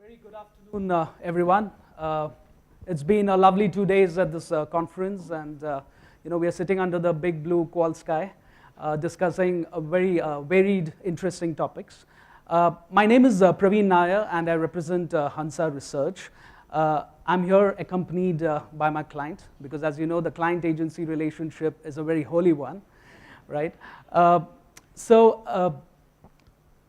Very good afternoon, everyone. It's been a lovely 2 days at this conference, and we are sitting under the big blue qual sky, discussing a very varied, interesting topics. My name is Praveen Nair, and I represent Hansa Research. I'm here accompanied by my client, because as you know, the client-agency relationship is a very holy one, right?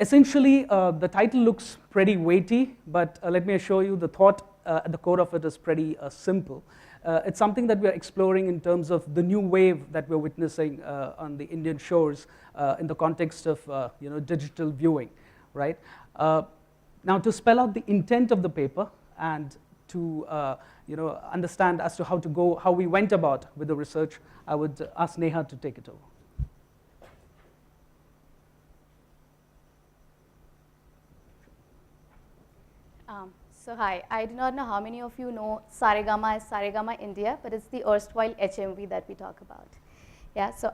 Essentially, the title looks pretty weighty, but let me assure you the thought at the core of it is pretty simple. It's something that we're exploring in terms of the new wave that we're witnessing on the Indian shores in the context of digital viewing, right? Now, to spell out the intent of the paper and to understand as to how we went about with the research, I would ask Neha to take it over. So hi, I do not know how many of you know Saregama as Saregama India, but it's the erstwhile HMV that we talk about. Yeah, so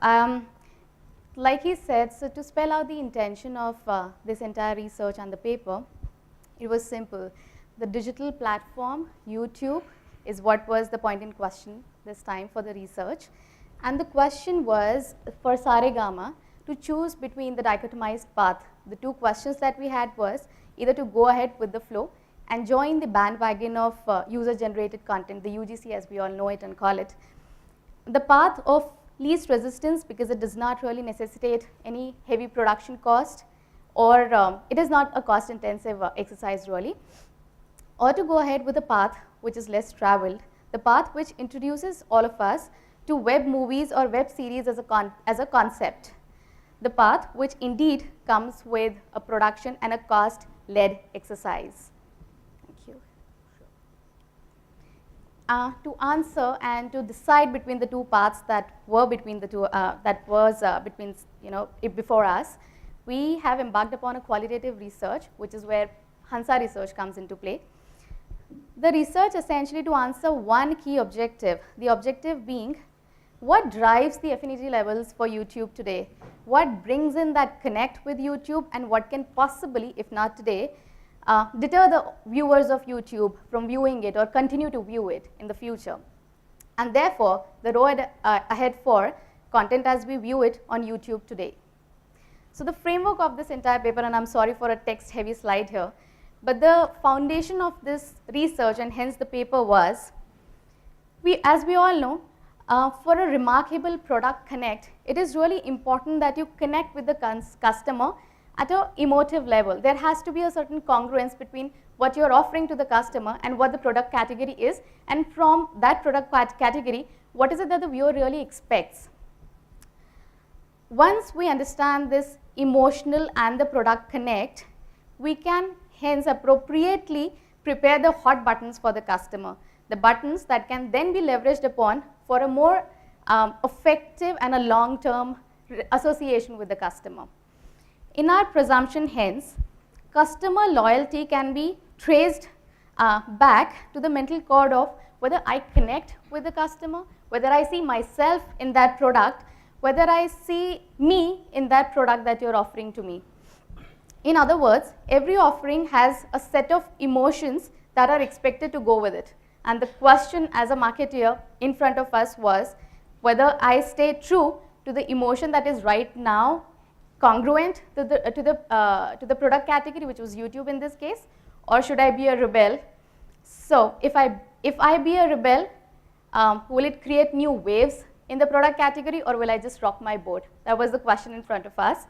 like he said, so to spell out the intention of this entire research and the paper, it was simple. The digital platform, YouTube, is what was the point in question this time for the research. And the question was for Saregama to choose between the dichotomized path. The two questions that we had was either to go ahead with the flow and join the bandwagon of user-generated content, the UGC as we all know it and call it. The path of least resistance, because it does not really necessitate any heavy production cost, or it is not a cost-intensive exercise really, or to go ahead with a path which is less traveled, the path which introduces all of us to web movies or web series as a concept, the path which indeed comes with a production and a cost-led exercise. To answer and to decide between the two paths that were between the two, before us, we have embarked upon a qualitative research, which is where Hansa Research comes into play. The research essentially to answer one key objective, the objective being what drives the affinity levels for YouTube today, what brings in that connect with YouTube, and what can possibly, if not today, deter the viewers of YouTube from viewing it or continue to view it in the future. And therefore, the road ahead for content as we view it on YouTube today. So the framework of this entire paper, and I'm sorry for a text heavy slide here, but the foundation of this research and hence the paper was, as we all know, for a remarkable product connect, it is really important that you connect with the customer at an emotive level. There has to be a certain congruence between what you're offering to the customer and what the product category is, and from that product category, what is it that the viewer really expects. Once we understand this emotional and the product connect, we can hence appropriately prepare the hot buttons for the customer, the buttons that can then be leveraged upon for a more effective and a long-term association with the customer. In our presumption, hence, customer loyalty can be traced back to the mental chord of whether I connect with the customer, whether I see myself in that product, whether I see me in that product that you're offering to me. In other words, every offering has a set of emotions that are expected to go with it. And the question as a marketeer in front of us was whether I stay true to the emotion that is right now congruent to the product category, which was YouTube in this case, or should I be a rebel? So if I be a rebel, will it create new waves in the product category, or will I just rock my boat? That was the question in front of us.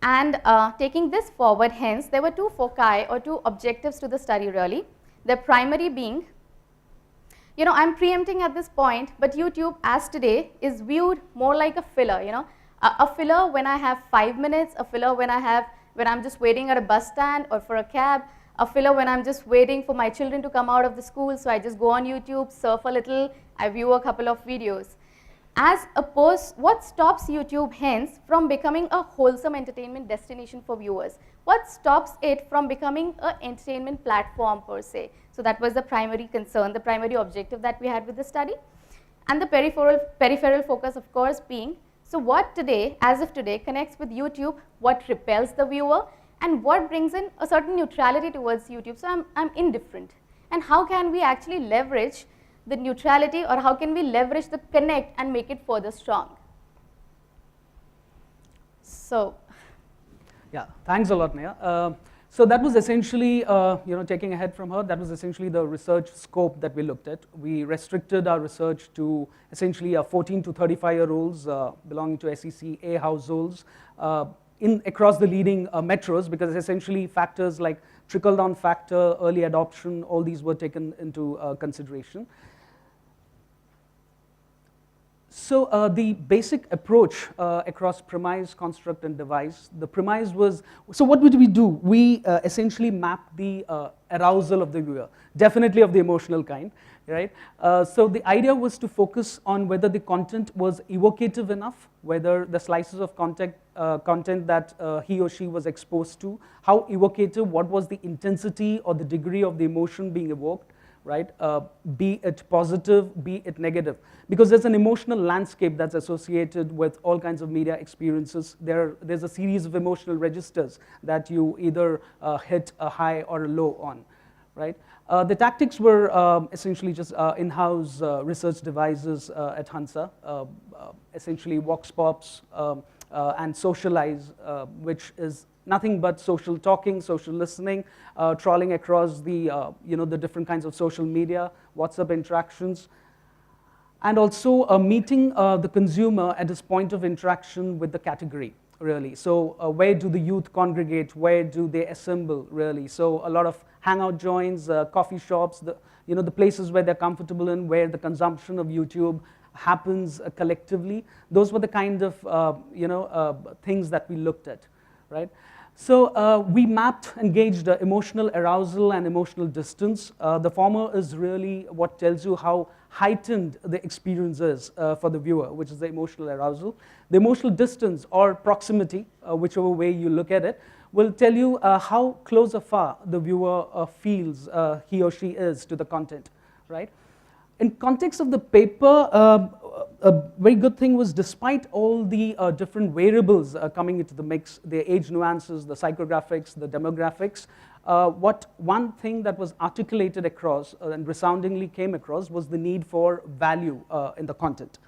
And taking this forward, hence, there were two foci or two objectives to the study really. The primary being, I'm preempting at this point, but YouTube as today is viewed more like a filler, a filler when I have 5 minutes, a filler when I'm just waiting at a bus stand or for a cab, a filler when I'm just waiting for my children to come out of the school, so I just go on YouTube, surf a little, I view a couple of videos. As opposed, what stops YouTube hence from becoming a wholesome entertainment destination for viewers? What stops it from becoming an entertainment platform per se? So that was the primary concern, the primary objective that we had with the study. And the peripheral focus, of course, being, so what today, as of today, connects with YouTube, what repels the viewer, and what brings in a certain neutrality towards YouTube. So I'm indifferent. And how can we actually leverage the neutrality, or how can we leverage the connect and make it further strong? So yeah, thanks a lot, Neha. So that was essentially, taking ahead from her, that was essentially the research scope that we looked at. We restricted our research to essentially 14 to 35-year-olds belonging to SEC A households across the leading metros, because essentially factors like trickle-down factor, early adoption, all these were taken into consideration. So the basic approach across premise, construct, and device, the premise was, so what would we do? We essentially mapped the arousal of the viewer, definitely of the emotional kind, right? So the idea was to focus on whether the content was evocative enough, whether the slices of content that he or she was exposed to, how evocative, what was the intensity or the degree of the emotion being evoked, right? Be it positive, be it negative. Because there's an emotional landscape that's associated with all kinds of media experiences. There's a series of emotional registers that you either hit a high or a low on, right? The tactics were essentially just in-house research devices at Hansa, essentially vox pops and socialize, which is nothing but social talking, social listening, trawling across the different kinds of social media, WhatsApp interactions, and also meeting the consumer at his point of interaction with the category, really. So where do the youth congregate? Where do they assemble, really? So a lot of hangout joints, coffee shops, the places where they're comfortable in, where the consumption of YouTube happens collectively. Those were the kind of things that we looked at, right? So we mapped and gauged emotional arousal and emotional distance. The former is really what tells you how heightened the experience is for the viewer, which is the emotional arousal. The emotional distance or proximity, whichever way you look at it, will tell you how close or far the viewer feels he or she is to the content, right? In context of the paper, a very good thing was, despite all the different variables coming into the mix, the age nuances, the psychographics, the demographics, one thing that was articulated across and resoundingly came across was the need for value in the content.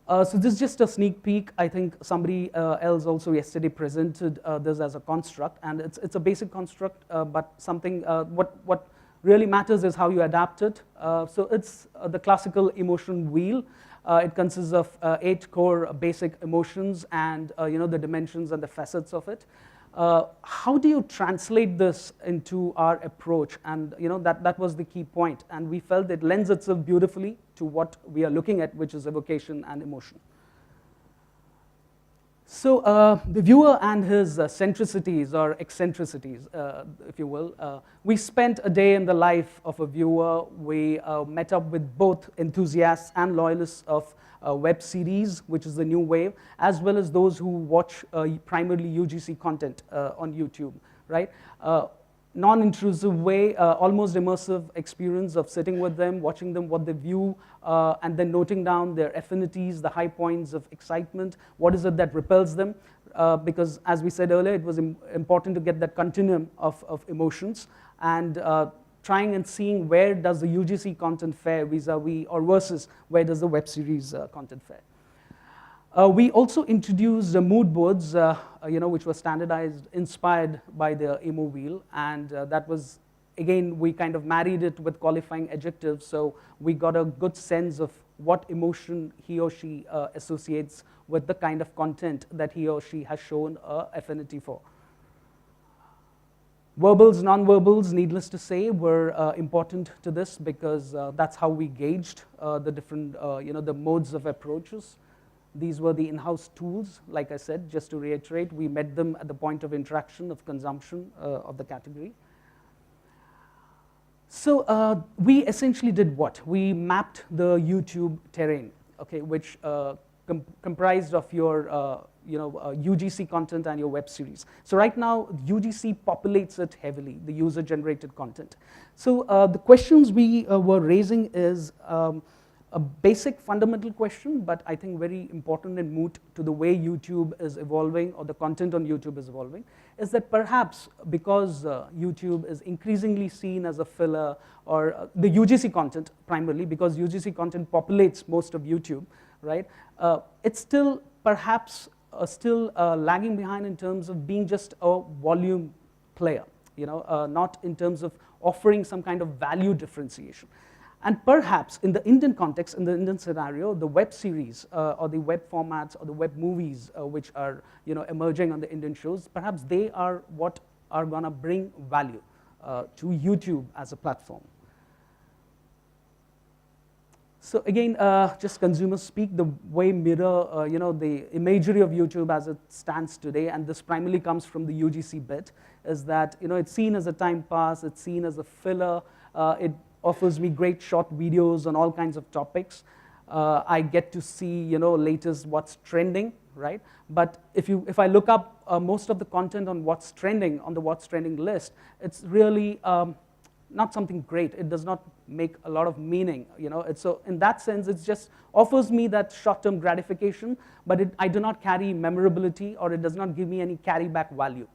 So this is just a sneak peek. I think somebody else also yesterday presented this as a construct, and it's a basic construct, but something, what really matters is how you adapt it. So it's the classical emotion wheel. It consists of 8 core basic emotions and the dimensions and the facets of it. How do you translate this into our approach? And that was the key point. And we felt it lends itself beautifully to what we are looking at, which is evocation and emotion. So the viewer and his centricities or eccentricities, if you will, we spent a day in the life of a viewer. We met up with both enthusiasts and loyalists of web series, which is the new wave, as well as those who watch primarily UGC content on YouTube, right? Non-intrusive way, almost immersive experience of sitting with them, watching them, what they view, and then noting down their affinities, the high points of excitement, what is it that repels them, because as we said earlier, it was important to get that continuum of emotions, and trying and seeing where does the UGC content fare vis-a-vis or versus where does the web series content fare. We also introduced mood boards, which were standardized, inspired by the emo wheel, and that was, again, we kind of married it with qualifying adjectives, so we got a good sense of what emotion he or she associates with the kind of content that he or she has shown affinity for. Verbals, non-verbals, needless to say, were important to this because that's how we gauged the different, the modes of approaches. These were the in-house tools, like I said, just to reiterate. We met them at the point of interaction, of consumption of the category. So we essentially did what? We mapped the YouTube terrain, okay, which comprised of your UGC content and your web series. So right now, UGC populates it heavily, the user-generated content. So the questions we were raising is, a basic fundamental question, but I think very important and moot to the way YouTube is evolving or the content on YouTube is evolving, is that perhaps because YouTube is increasingly seen as a filler, or the UGC content primarily, because UGC content populates most of YouTube, right? It's still perhaps still lagging behind in terms of being just a volume player, not in terms of offering some kind of value differentiation. And perhaps in the Indian context, in the Indian scenario, the web series or the web formats or the web movies which are emerging on the Indian shows, perhaps they are what are going to bring value to YouTube as a platform. So again, just consumer speak, the way mirror, the imagery of YouTube as it stands today, and this primarily comes from the UGC bit, is that it's seen as a time pass, it's seen as a filler, it offers me great short videos on all kinds of topics. I get to see, latest what's trending, right? But if I look up most of the content on what's trending on the what's trending list, it's really not something great. It does not make a lot of meaning, So in that sense, it just offers me that short-term gratification, but I do not carry memorability, or it does not give me any carry-back value.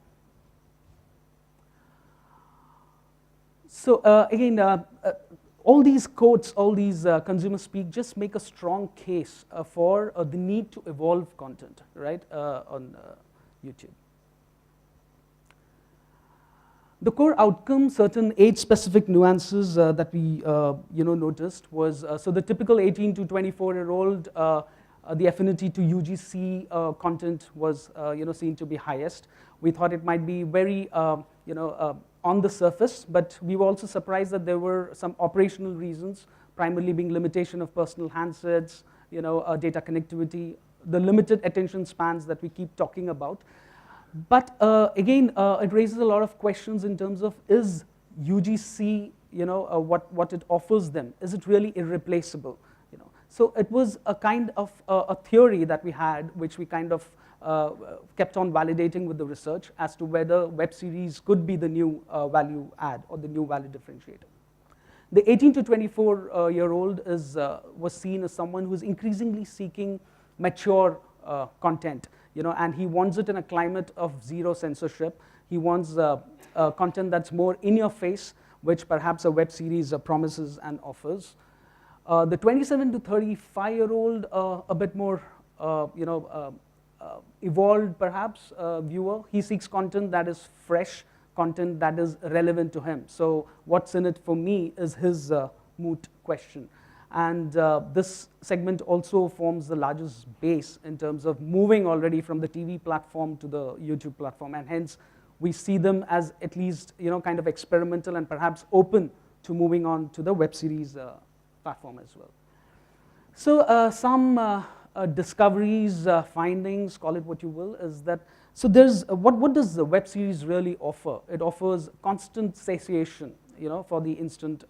So again, all these quotes, all these consumer speak just make a strong case for the need to evolve content, right, on YouTube. The core outcome, certain age-specific nuances that we noticed was, so the typical 18 to 24-year-old, the affinity to UGC content was seen to be highest. We thought it might be very on the surface, but we were also surprised that there were some operational reasons, primarily being limitation of personal handsets, data connectivity, the limited attention spans that we keep talking about. But again, it raises a lot of questions in terms of, is UGC, what it offers them, is it really irreplaceable? So it was a kind of a theory that we had, which we kind of kept on validating with the research as to whether web series could be the new value add or the new value differentiator. The 18 to 24-year-old was seen as someone who is increasingly seeking mature content, and he wants it in a climate of zero censorship. He wants content that's more in your face, which perhaps a web series promises and offers. The 27 to 35-year-old, a bit more, evolved perhaps viewer, he seeks content that is fresh, content that is relevant to him. So what's in it for me is his moot question. And this segment also forms the largest base in terms of moving already from the TV platform to the YouTube platform, and hence we see them as at least kind of experimental and perhaps open to moving on to the web series platform as well. So some discoveries, findings, call it what you will, is that, so there's, what does the web series really offer? It offers constant satiation, for the instant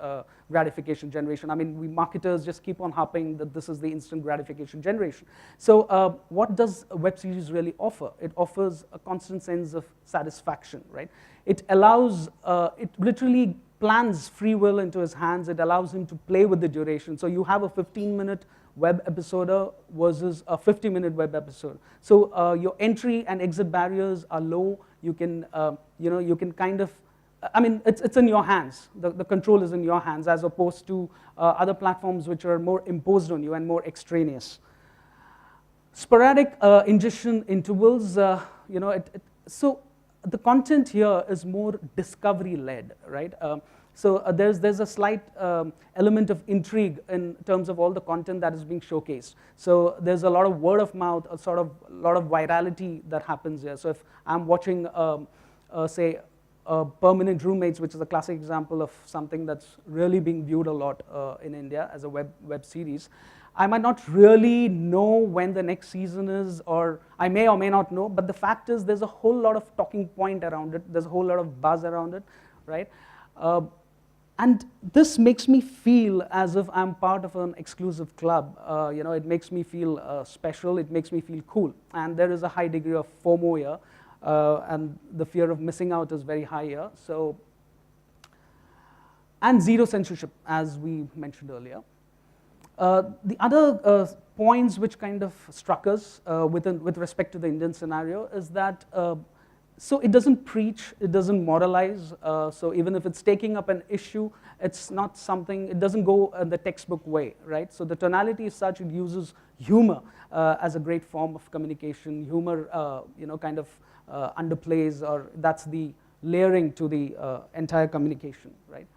gratification generation. I mean, we marketers just keep on harping that this is the instant gratification generation. So what does a web series really offer? It offers a constant sense of satisfaction, right? It allows, it literally plans free will into his hands. It allows him to play with the duration. So you have a 15-minute web episode versus a 50-minute web episode. So your entry and exit barriers are low. You can, you can kind of, I mean, it's in your hands. The control is in your hands, as opposed to other platforms which are more imposed on you and more extraneous. Sporadic ingestion intervals, so the content here is more discovery-led, right? So there's a slight element of intrigue in terms of all the content that is being showcased. So there's a lot of word of mouth, a lot of virality that happens here. So if I'm watching, say, Permanent Roommates, which is a classic example of something that's really being viewed a lot in India as a web series, I might not really know when the next season is, or I may or may not know, but the fact is there's a whole lot of talking point around it, there's a whole lot of buzz around it, right? And this makes me feel as if I'm part of an exclusive club. It makes me feel special, it makes me feel cool, and there is a high degree of FOMO here, and the fear of missing out is very high here. So, and zero censorship, as we mentioned earlier. The other points which kind of struck us with respect to the Indian scenario is that so it doesn't preach, it doesn't moralize, so even if it's taking up an issue, it's not something, it doesn't go the textbook way, right? So the tonality is such, it uses humor as a great form of communication. Humor, kind of underplays, or that's the layering to the entire communication, right?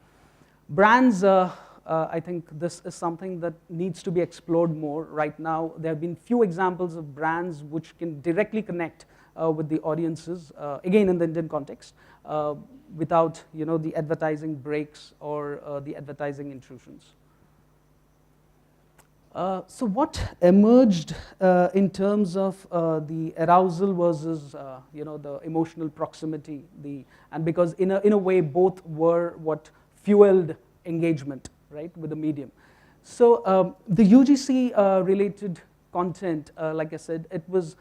Brands, I think this is something that needs to be explored more. Right now, there have been few examples of brands which can directly connect with the audiences, again in the Indian context, without the advertising breaks or the advertising intrusions. So what emerged in terms of the arousal versus the emotional proximity, and because in a way both were what fueled engagement, right, with the medium. So the UGC related content, like I said, it was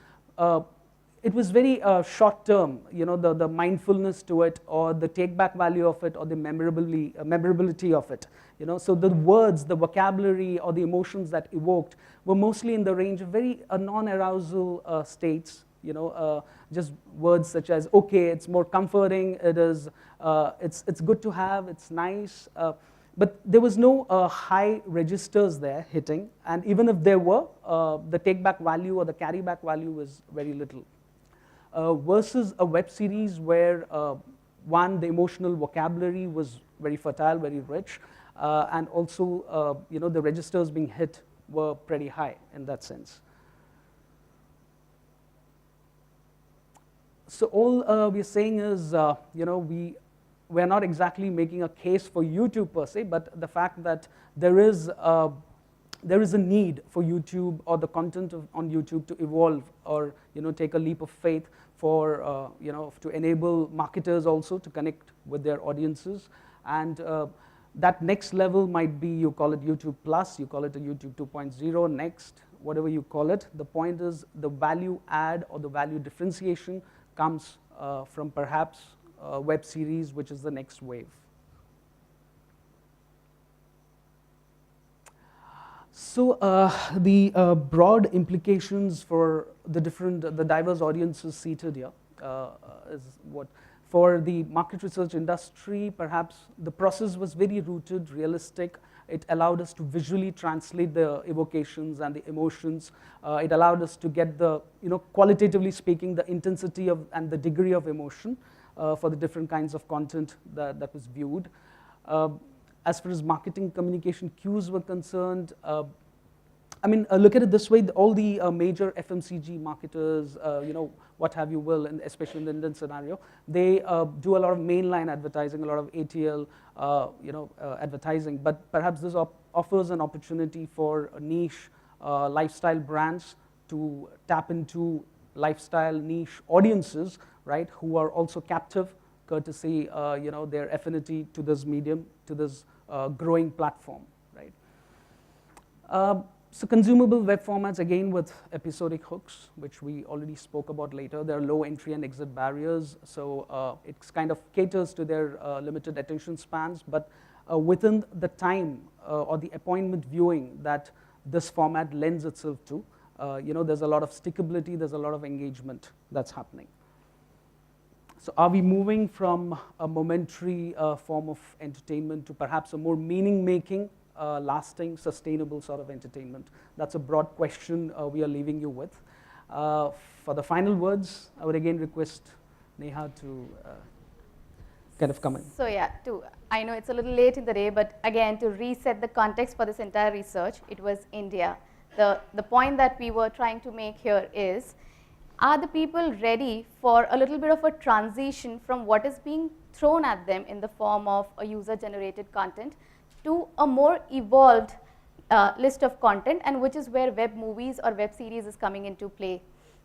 very short term, the mindfulness to it, or the take back value of it, or the memorability of it. So the words, the vocabulary, or the emotions that evoked were mostly in the range of very non-arousal states. Just words such as okay, it's more comforting, it's good to have, it's nice. But there was no high registers there hitting, and even if there were, the take back value or the carry back value was very little. Versus a web series where one, the emotional vocabulary was very fertile, very rich, and also the registers being hit were pretty high in that sense. So all we're saying is, we're not exactly making a case for YouTube per se, but the fact that there is a need for YouTube or the content on YouTube to evolve, or take a leap of faith for to enable marketers also to connect with their audiences. And that next level might be, you call it YouTube Plus, you call it a YouTube 2.0, next, whatever you call it. The point is the value add or the value differentiation comes from perhaps web series, which is the next wave. So the broad implications for the diverse audiences seated here is what, for the market research industry, perhaps the process was very rooted, realistic. It allowed us to visually translate the evocations and the emotions. It allowed us to get the, qualitatively speaking, the intensity and the degree of emotion for the different kinds of content that was viewed. As far as marketing communication cues were concerned, look at it this way, all the major FMCG marketers, what have you will, and especially in the Indian scenario, they do a lot of mainline advertising, a lot of ATL, advertising, but perhaps this offers an opportunity for niche lifestyle brands to tap into lifestyle niche audiences, right, who are also captive, courtesy, their affinity to this medium, to this growing platform, right. So consumable web formats, again with episodic hooks, which we already spoke about later. There are low entry and exit barriers, so it kind of caters to their limited attention spans, but within the time or the appointment viewing that this format lends itself to, there's a lot of stickability, there's a lot of engagement that's happening. So are we moving from a momentary form of entertainment to perhaps a more meaning-making, lasting, sustainable sort of entertainment? That's a broad question we are leaving you with. For the final words, I would again request Neha to kind of come in. So yeah, I know it's a little late in the day, but again, to reset the context for this entire research, it was India. The point that we were trying to make here is, are the people ready for a little bit of a transition from what is being thrown at them in the form of a user-generated content to a more evolved list of content, and which is where web movies or web series is coming into play.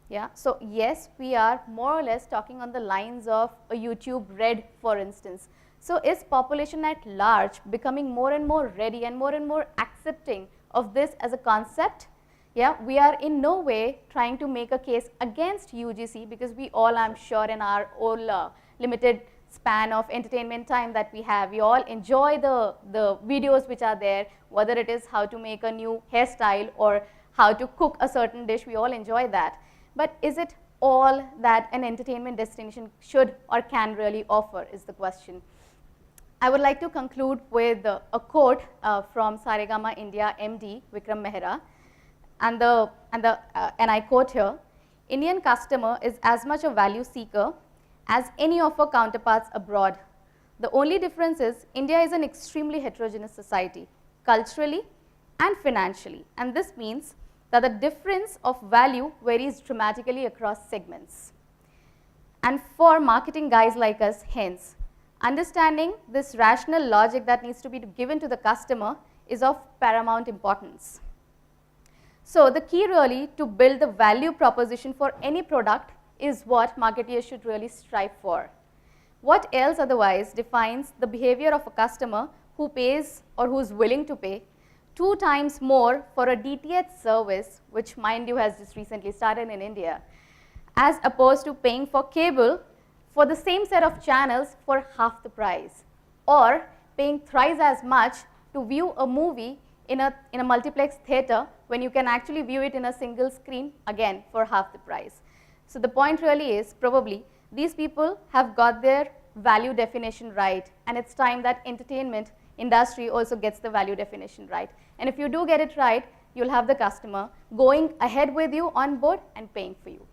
Yeah. So yes, we are more or less talking on the lines of a YouTube Red, for instance. So is population at large becoming more and more ready and more accepting of this as a concept? Yeah, we are in no way trying to make a case against UGC, because we all, I'm sure, in our own limited span of entertainment time that we have. We all enjoy the videos which are there, whether it is how to make a new hairstyle or how to cook a certain dish, we all enjoy that. But is it all that an entertainment destination should or can really offer is the question. I would like to conclude with a quote from Saregama India MD Vikram Mehra, and I quote here, "Indian customer is as much a value seeker as any of our counterparts abroad. The only difference is India is an extremely heterogeneous society, culturally and financially, and this means that the difference of value varies dramatically across segments. And for marketing guys like us, hence, understanding this rational logic that needs to be given to the customer is of paramount importance." So the key really to build the value proposition for any product is what marketeers should really strive for. What else otherwise defines the behavior of a customer who pays or who is willing to pay 2 times more for a DTH service, which mind you has just recently started in India, as opposed to paying for cable for the same set of channels for half the price, or paying thrice as much to view a movie in a multiplex theater when you can actually view it in a single screen, again for half the price. So the point really is probably these people have got their value definition right, and it's time that entertainment industry also gets the value definition right. And if you do get it right, you'll have the customer going ahead with you on board and paying for you.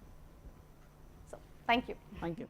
So thank you. Thank you.